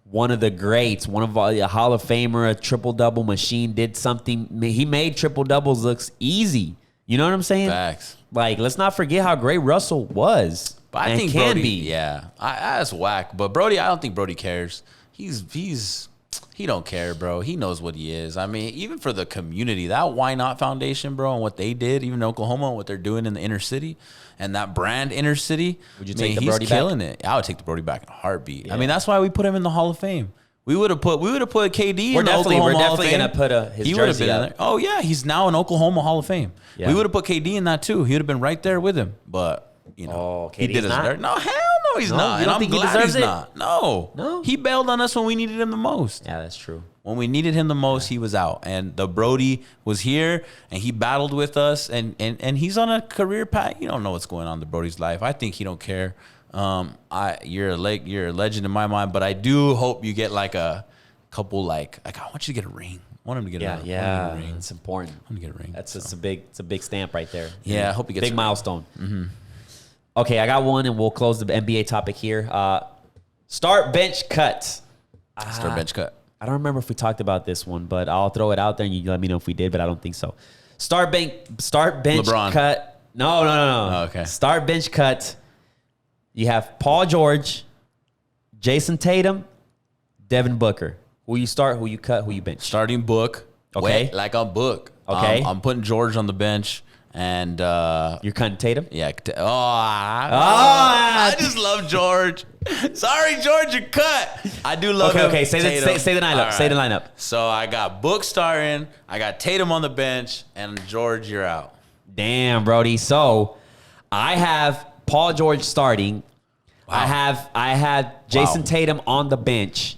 one of the greats, one of a Hall of Famer, a triple double machine. Did something. He made triple doubles looks easy. You know what I'm saying? Facts. Like, let's not forget how great Russell was. But I think Brody, yeah, that's whack. But Brody, I don't think Brody cares. He don't care, bro. He knows what he is. I mean, even for the community, that Why Not Foundation, bro, and what they did, even in Oklahoma, and what they're doing in the inner city, and that brand inner city. Would you take the he's Brody killing it. I would take the Brody back in a heartbeat. Yeah. I mean, that's why we put him in the Hall of Fame. We would have put KD in the Oklahoma We're Hall of definitely Fame. gonna put his He would have jersey been in up. there. Oh yeah, he's now in Oklahoma Hall of Fame. Yeah. We would have put KD in that too. He would have been right there with him. But you know, Oh, he KD's did his not? dirt. No, hell no, he's No? not. You And don't I'm think he glad deserves he's it? not. No, No? He bailed on us when we needed him the most. Yeah, that's true. When we needed him the most, he was out. And the Brody was here, and he battled with us, and he's on a career path. You don't know what's going on in the Brody's life. I think he don't care. You're a legend in my mind, but I do hope you get like a couple like I want you to get a ring. I want him to get a ring. It's important. I want to get a ring. It's a big stamp right there. Yeah, I hope he gets big a ring. milestone. Mm-hmm. Okay, I got one, and we'll close the NBA topic here. Start bench cut. Start bench cut. I don't remember if we talked about this one, but I'll throw it out there and you let me know if we did, but I don't think so. Start bench LeBron. cut. No. Oh, okay. Start bench cut. You have Paul George, Jason Tatum, Devin Booker. Who you start, who you cut, who you bench. Starting Book. Okay. Wait, like on Book. Okay. I'm putting George on the bench. And You're cutting Tatum? yeah. I just love George. Sorry, George, you're cut. I do love him. Okay. Say the lineup. All right. Say the lineup. So I got Book starting. I got Tatum on the bench. And George, you're out. Damn, Brody. So I have Paul George starting. Wow. I have Jason Wow. Tatum on the bench.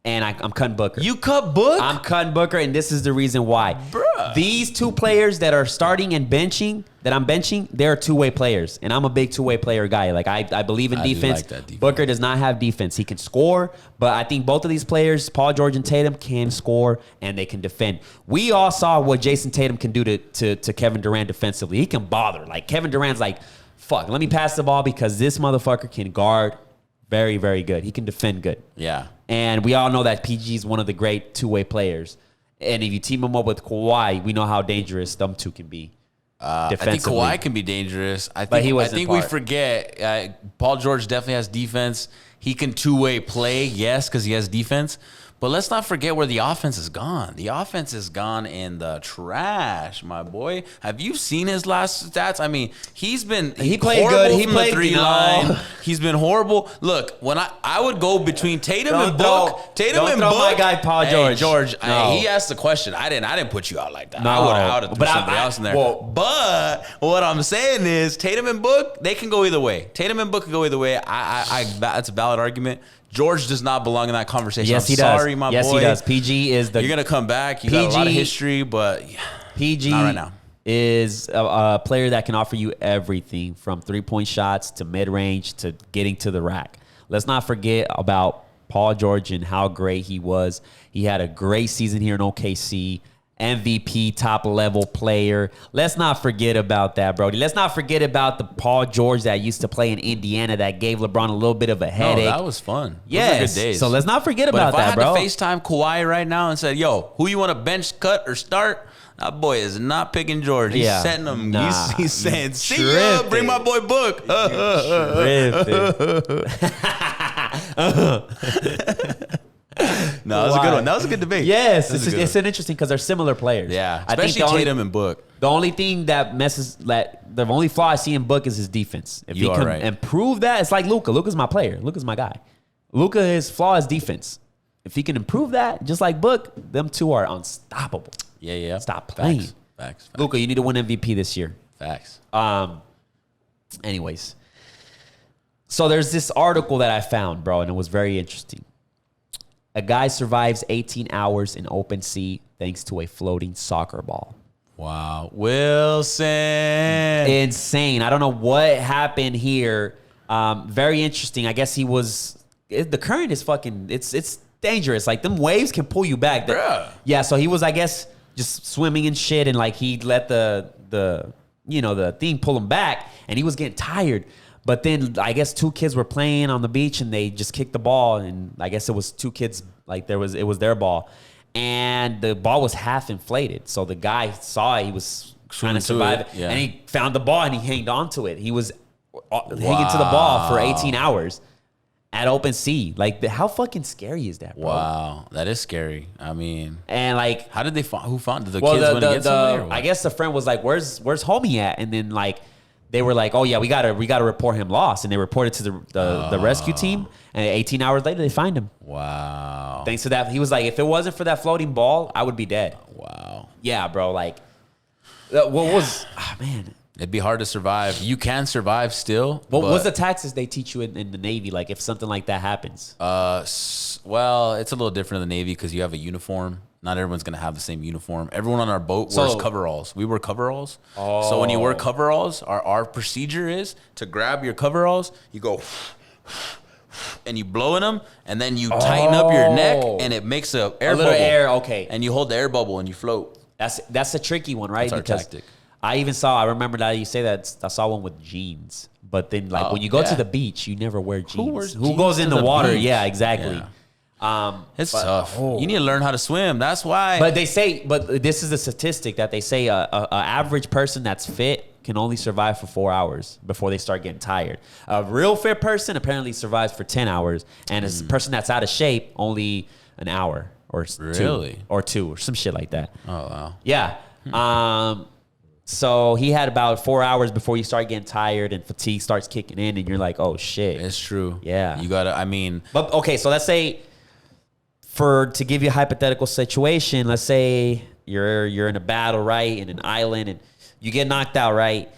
And I'm cutting Booker. You cut Book? I'm cutting Booker, and this is the reason why. Bruh. These two players that are starting and benching, that I'm benching, they're two-way players. And I'm a big two-way player guy. Like, I believe in I do defense. like that defense. Booker does not have defense. He can score, but I think both of these players, Paul George and Tatum, can score, and they can defend. We all saw what Jason Tatum can do to Kevin Durant defensively. He can bother. Like, Kevin Durant's like, fuck, let me pass the ball because this motherfucker can guard very, very good. He can defend good. Yeah. And we all know that PG is one of the great two-way players. And if you team him up with Kawhi, we know how dangerous them two can be defensively. I think Kawhi can be dangerous. I But he think, wasn't we part. forget Paul George definitely has defense. He can two-way play, yes, because he has defense. But let's not forget where the offense is gone. The offense is gone in the trash, my boy. Have you seen his last stats? I mean, he played horrible good. He from played the three no. line. He's been horrible. Look, when I would go between Tatum and Book. Don't throw my guy Paul George. Hey, George, No. he asked the question. I didn't put you out like that. No. I would have threw But somebody else in there. well- But what I'm saying is Tatum and Book, they can go either way. Tatum and Book can go either way. That's a valid argument. George does not belong in that conversation. Yes, I'm he does. sorry, my yes, boy. he does. PG is the You're gonna come back. You got a lot of PG history, but PG not right now. is a player that can offer you everything from three-point shots to mid-range to getting to the rack. Let's not forget about Paul George and how great he was. He had a great season here in OKC. MVP, top level player. Let's not forget about that, Brody. Let's not forget about the Paul George that used to play in Indiana that gave LeBron a little bit of a headache. No, that was fun. Yes. Those are good days. So let's not forget about that, bro. If I had to FaceTime Kawhi right now and said, yo, who you want to bench, cut, or start? That boy is not picking George. He's setting them. Nah, he's saying, see ya, bring my boy Book. No, that was a good one. That was a good debate. Yes, it's an interesting because they're similar players. Yeah, especially Tatum and Book. The only thing that the only flaw I see in Book is his defense. If he can improve that, it's like Luka. Luka's my player. Luka's my guy. Luka, his flaw is defense. If he can improve that, just like Book, them two are unstoppable. Yeah. Stop playing. Facts. Luka, you need to win MVP this year. Facts. Anyways, so there's this article that I found, bro, and it was very interesting. A guy survives 18 hours in open sea thanks to a floating soccer ball. Wow. Wilson. Insane. I don't know what happened here. Very interesting. I guess the current is fucking, it's dangerous. Like, them waves can pull you back. Yeah, so he was, I guess, just swimming and shit, and like he let the thing pull him back, and he was getting tired. But then I guess two kids were playing on the beach and they just kicked the ball, and I guess it was two kids, like it was their ball, and the ball was half inflated. So the guy saw it, he was trying to survive it, and he found the ball and he hanged on to it. He was hanging to the ball for 18 hours at open sea. Like, how fucking scary is that, bro? Wow, that is scary. I mean, and like, how did they find? Who found? Did the kids went to get somebody? Or what? I guess the friend was like, "Where's homie at?" And then like, they were like, "Oh yeah, we gotta report him lost," and they reported to the rescue team. And 18 hours later, they find him. Wow. Thanks to that, he was like, "If it wasn't for that floating ball, I would be dead." Wow. Yeah, bro. Like, what was? Oh, man. It'd be hard to survive. You can survive still. What's the taxes they teach you in the Navy? Like, if something like that happens? Well, it's a little different in the Navy because you have a uniform. Not everyone's going to have the same uniform. Everyone on our boat wears coveralls. We wear coveralls. Oh. So when you wear coveralls, our procedure is to grab your coveralls, you go and you blow in them, and then you tighten up your neck, and it makes a little air, okay. And you hold the air bubble and you float. That's a tricky one, right? That's our tactic. I remember now you say that, I saw one with jeans. But then, like, when you go to the beach, you never wear jeans. Who goes in the water? Beach? Yeah, exactly. Yeah. It's tough. You need to learn how to swim. That's why. But this is a statistic that they say a average person that's fit can only survive for 4 hours before they start getting tired. A real fit person apparently survives for 10 hours. And a person that's out of shape, only an hour or two or some shit like that. Oh, wow. Yeah. So he had about 4 hours before you start getting tired and fatigue starts kicking in, and you're like, oh shit. It's true. Yeah. You gotta, I mean. But okay, so let's say, to give you a hypothetical situation, let's say you're in a battle, right, in an island, and you get knocked out, right?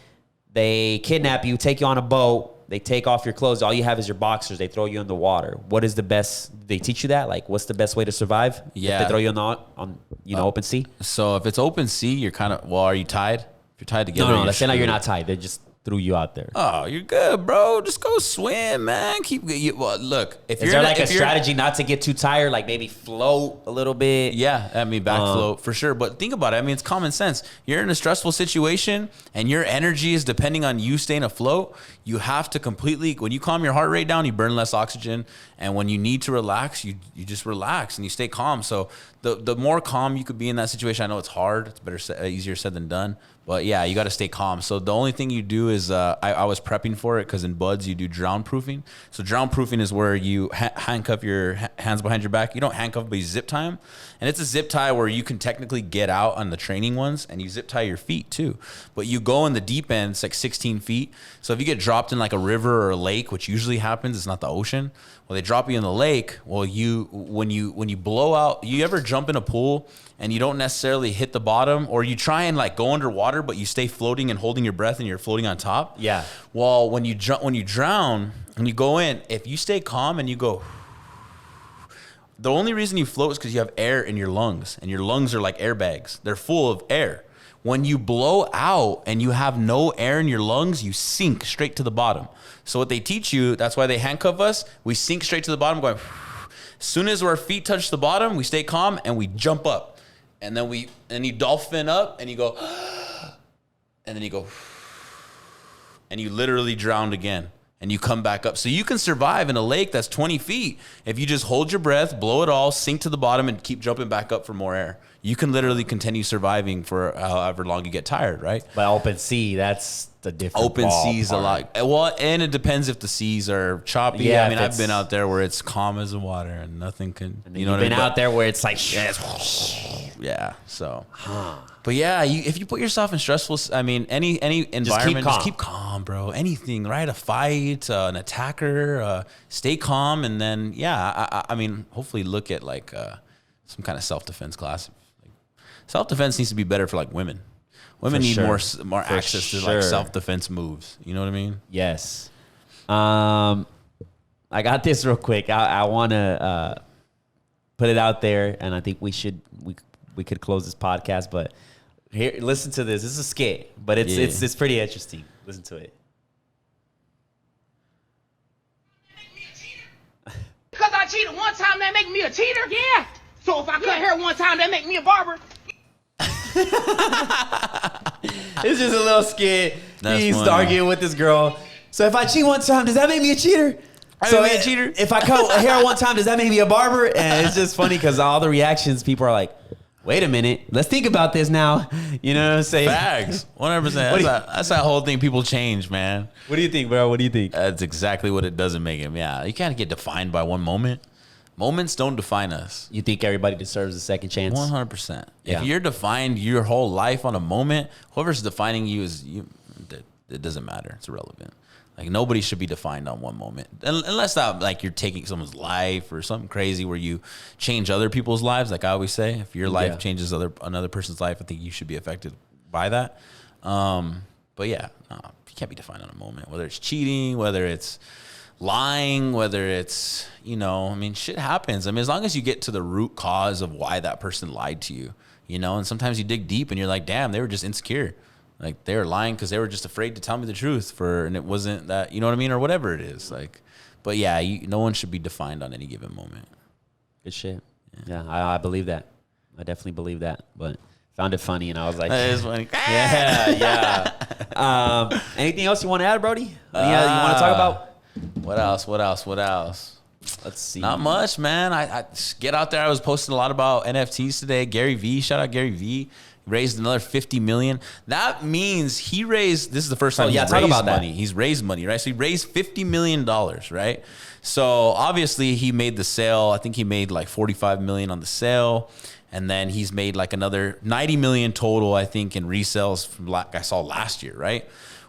They kidnap you, take you on a boat, they take off your clothes, all you have is your boxers, they throw you in the water. What is the best, they teach you that? Like, what's the best way to survive? Yeah. If they throw you on open sea? So if it's open sea, you're kind of, are you tied? If you're tied together, no, let's say now you're not tied. They just threw you out there. Oh, you're good, bro. Just go swim, man. Look. Is there like a strategy not to get too tired? Like maybe float a little bit? Yeah, I mean back float for sure. But think about it. I mean, it's common sense. You're in a stressful situation and your energy is depending on you staying afloat. You have to completely, when you calm your heart rate down, you burn less oxygen. And when you need to relax, you just relax and you stay calm. So the more calm you could be in that situation, I know it's hard. It's easier said than done. But yeah, you got to stay calm. So the only thing you do is, I was prepping for it because in BUD/S you do drown proofing. So drown proofing is where you handcuff your hands behind your back. You don't handcuff, but you zip tie them. And it's a zip tie where you can technically get out on the training ones, and you zip tie your feet too. But you go in the deep end, it's like 16 feet. So if you get dropped in like a river or a lake, which usually happens, it's not the ocean. Well, they drop you in the lake. Well, when you blow out, you ever jump in a pool and you don't necessarily hit the bottom, or you try and like go underwater, but you stay floating and holding your breath and you're floating on top? Yeah. Well, when you drown, when you go in, if you stay calm and you go, the only reason you float is because you have air in your lungs, and your lungs are like airbags. They're full of air. When you blow out and you have no air in your lungs, you sink straight to the bottom. So what they teach you, that's why they handcuff us. We sink straight to the bottom going, as soon as our feet touch the bottom, we stay calm and we jump up. and then you dolphin up, and you go, and then you go, and you literally drowned again. And you come back up. So you can survive in a lake that's 20 feet if you just hold your breath, blow it all, sink to the bottom, and keep jumping back up for more air. You can literally continue surviving for however long you get tired, right? But open sea, that's the different Open seas a lot. Well, and it depends if the seas are choppy. Yeah, I mean, I've been out there where it's calm as the water and nothing can. You know what I mean? Been out there where it's like, yeah. So, but yeah, if you put yourself in stressful, I mean, any environment, just keep calm, bro. Anything, right? A fight, an attacker, stay calm, and then I mean, hopefully look at like some kind of self-defense class. Like, self-defense needs to be better for like women. Women need more access to like self-defense moves. You know what I mean? Yes. I got this real quick. I want to put it out there, and I think we could close this podcast. But here, listen to this. This is a skit, but it's pretty interesting. Listen to it. Because I cheated one time, that make me a cheater? Yeah. So if I cut hair one time, that make me a barber? It's just a little skit. He's arguing with this girl. So if I cheat one time, does that make me a cheater? A cheater? If I cut hair one time, does that make me a barber? And it's just funny because all the reactions, people are like, wait a minute, let's think about this now. You know what I'm saying? Facts. 100%. That's that whole thing. People change, man. What do you think, bro? What do you think? That's exactly what it doesn't make him. Yeah. You can't get defined by one moment. Moments don't define us. You think everybody deserves a second chance? 100%. Yeah. If you're defined your whole life on a moment, whoever's defining you is you. It doesn't matter. It's irrelevant. Like nobody should be defined on one moment, unless that like you're taking someone's life or something crazy where you change other people's lives. Like I always say, if your life changes another person's life, I think you should be affected by that. But yeah, no, you can't be defined on a moment. Whether it's cheating, whether it's lying, whether it's, I mean, shit happens. I mean, as long as you get to the root cause of why that person lied to you, and sometimes you dig deep and you're like, damn, they were just insecure. Like they were lying because they were just afraid to tell me the truth and it wasn't that, you know what I mean? Or whatever it is. Like, but yeah, no one should be defined on any given moment. Good shit. Yeah, I believe that. I definitely believe that, but found it funny and I was like, that is funny. Yeah. Anything else you want to add, Brody? Yeah, you want to talk about? What else? Let's see. Not much, man. I get out there. I was posting a lot about NFTs today. Gary V, shout out Gary V. Raised another $50 million. That means he raised. This is the first time he's raised money. That. He's raised money, right? So he raised $50 million, right? So obviously he made the sale. I think he made like $45 million on the sale, and then he's made like another $90 million total, I think, in resales from like I saw last year, right?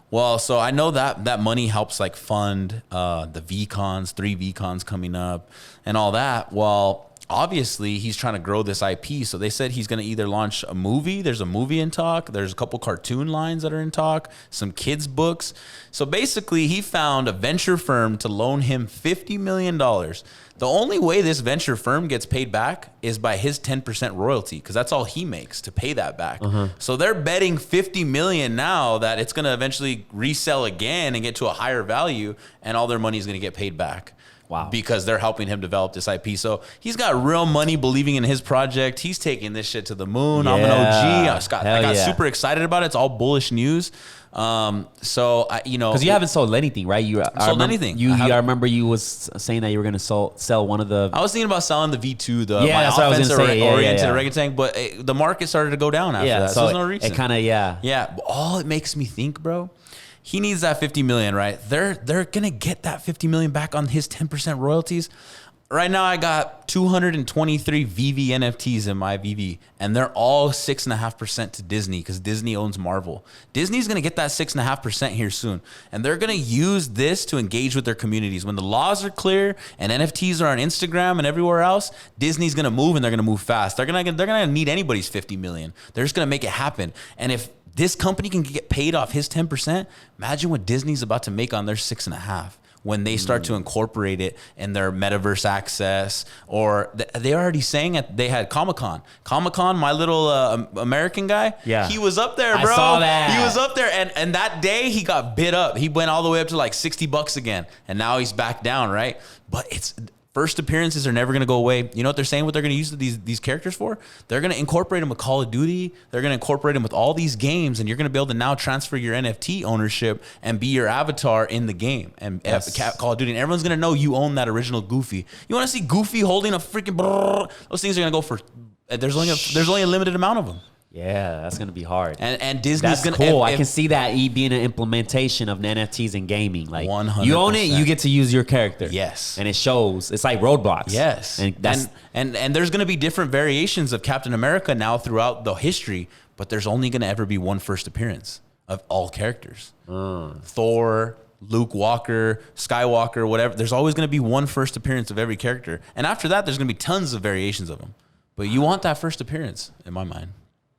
Well, so I know that money helps like fund the VCons, 3 VCons coming up, and all that. Well, obviously he's trying to grow this IP. So they said he's going to either launch a movie. There's a movie in talk. There's a couple cartoon lines that are in talk, some kids books. So basically he found a venture firm to loan him $50 million. The only way this venture firm gets paid back is by his 10% royalty, because that's all he makes to pay that back. So they're betting $50 million now that it's going to eventually resell again and get to a higher value, and all their money is going to get paid back. Wow. Because they're helping him develop this IP. So he's got real money believing in his project. He's taking this shit to the moon. Yeah. I'm an OG. I got super excited about it. It's all bullish news. So because you haven't sold anything, right? I anything. I remember you was saying that you were going to sell one of the. I was thinking about selling the V2, that's what I was going to say. Oriented oregano, but the market started to go down after that. So there's no reason. It kind of yeah. All it makes me think, bro. He needs that $50 million, right? They're gonna get that $50 million back on his 10% royalties. Right now, I got 223 VV NFTs in my VV, and they're all 6.5% to Disney because Disney owns Marvel. Disney's gonna get that 6.5% here soon, and they're gonna use this to engage with their communities. When the laws are clear and NFTs are on Instagram and everywhere else, Disney's gonna move, and they're gonna move fast. They're gonna need anybody's $50 million. They're just gonna make it happen, and if this company can get paid off his 10%. Imagine what Disney's about to make on their 6.5% when they start to incorporate it in their metaverse access. Or they're already saying it. They had Comic-Con. Comic-Con, my little American guy. Yeah, he was up there, bro. I saw that. He was up there, and that day he got bid up. He went all the way up to like $60 again, and now he's back down, right? But it's First appearances are never going to go away. You know what they're saying? What they're going to use these characters for? They're going to incorporate them with Call of Duty. They're going to incorporate them with all these games, and you're going to be able to now transfer your NFT ownership and be your avatar in the game and Call of Duty. And everyone's going to know you own that original Goofy. You want to see Goofy holding a freaking brrr? Those things are going to go for. There's only a limited amount of them. Yeah, that's gonna be hard. And Disney's that's cool. I can see that being an implementation of NFTs in gaming. Like 100%. you own it, you get to use your character. Yes, and it shows. It's like Roblox. Yes, and that's and there's gonna be different variations of Captain America now throughout the history, but there's only gonna ever be one first appearance of all characters. Thor, Luke Walker, Skywalker, whatever. There's always gonna be one first appearance of every character, and after that, there's gonna be tons of variations of them. But you want that first appearance, in my mind.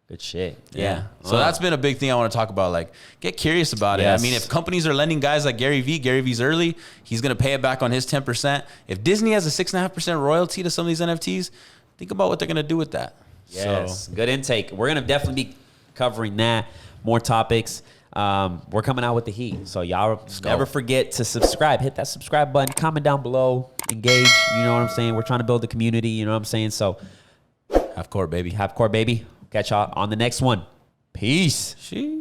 Good shit. Yeah. So that's been a big thing I want to talk about. Like, get curious about it. I mean, if companies are lending guys like Gary V's early, he's going to pay it back on his 10%. If Disney has a 6.5% royalty to some of these NFTs, think about what they're going to do with that. Yes. So, good intake. We're going to definitely be covering that. More topics. We're coming out with the heat. So y'all never forget to subscribe. Hit that subscribe button. Comment down below. Engage. You know what I'm saying? We're trying to build a community. You know what I'm saying? So half court, baby. Half court, baby. Catch y'all on the next one. Peace. Sheesh.